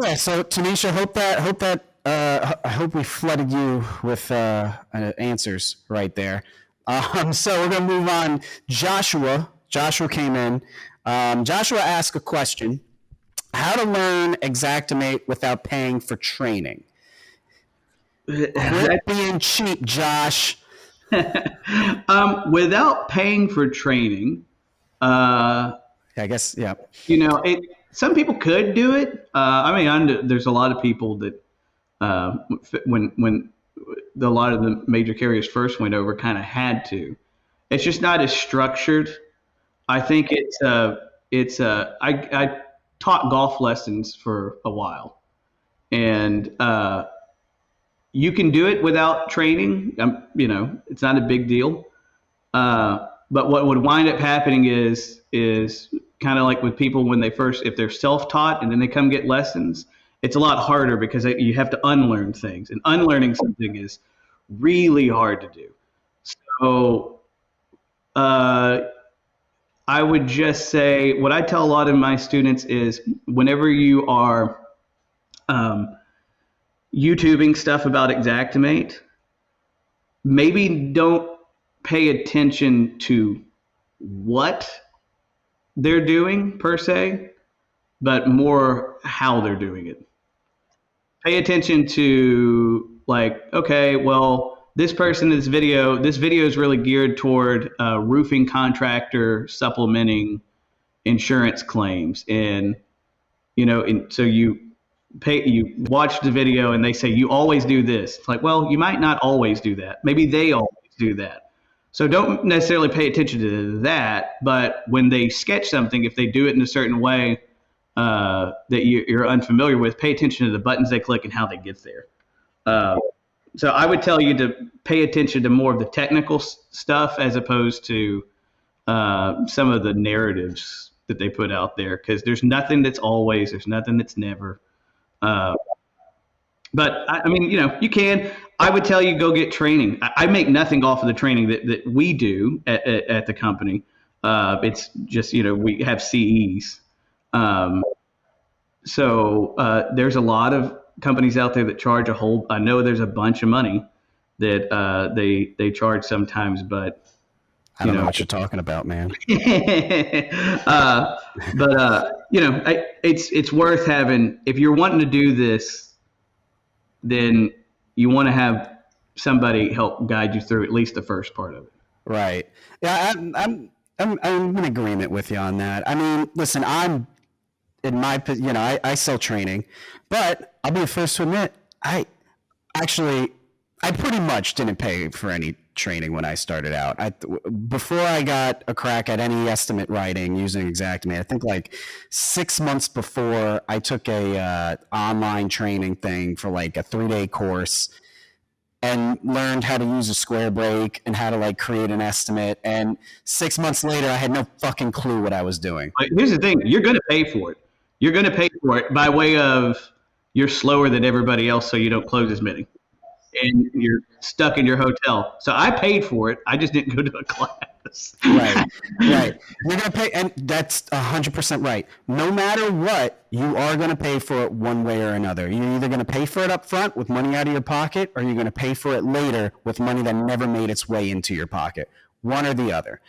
Yeah. So Tanisha, I hope we flooded you with answers right there. So we're gonna move on. Joshua came in. Joshua asked a question: how to learn Xactimate without paying for training? Quit being cheap, Josh. Without paying for training, uh, I guess, yeah. some people could do it. There's a lot of people that when a lot of the major carriers first went over, kind of had to. It's just not as structured. I think I taught golf lessons for a while, and you can do it without training. It's not a big deal. But what would wind up happening is kind of like with people when if they're self-taught and then they come get lessons, it's a lot harder because you have to unlearn things, and unlearning something is really hard to do. So I would just say what I tell a lot of my students is whenever you are YouTubing stuff about Xactimate, maybe don't pay attention to what they're doing per se, but more how they're doing it. Pay attention to like, okay, well, this video is really geared toward roofing contractor supplementing insurance claims, and so you watch the video and they say you always do this. It's like, well, you might not always do that. Maybe they always do that. So don't necessarily pay attention to that, but when they sketch something, if they do it in a certain way that you're unfamiliar with, pay attention to the buttons they click and how they get there. So I would tell you to pay attention to more of the technical stuff as opposed to some of the narratives that they put out there, because there's nothing that's always, there's nothing that's never. But you can. I would tell you go get training. I make nothing off of the training that we do at the company. It's just we have CEs. So there's a lot of companies out there that charge a whole. I know there's a bunch of money that they charge sometimes, but I don't know what you're talking about, man. It's worth having. If you're wanting to do this, then you want to have somebody help guide you through at least the first part of it. Right. Yeah, I'm in agreement with you on that. I mean, listen, I'm in my, I sell training, but I'll be the first to admit, I pretty much didn't pay for any training when I started out. Before I got a crack at any estimate writing using Xactimate, I think like 6 months before, I took a online training thing for like a 3-day course and learned how to use a square break and how to like create an estimate. And 6 months later, I had no fucking clue what I was doing. Here's the thing. You're going to pay for it. You're going to pay for it by way of you're slower than everybody else, so you don't close as many. And you're stuck in your hotel. So I paid for it. I just didn't go to a class. Right. You're going to pay, and that's 100% right. No matter what, you are going to pay for it one way or another. You're either going to pay for it up front with money out of your pocket, or you're going to pay for it later with money that never made its way into your pocket. One or the other.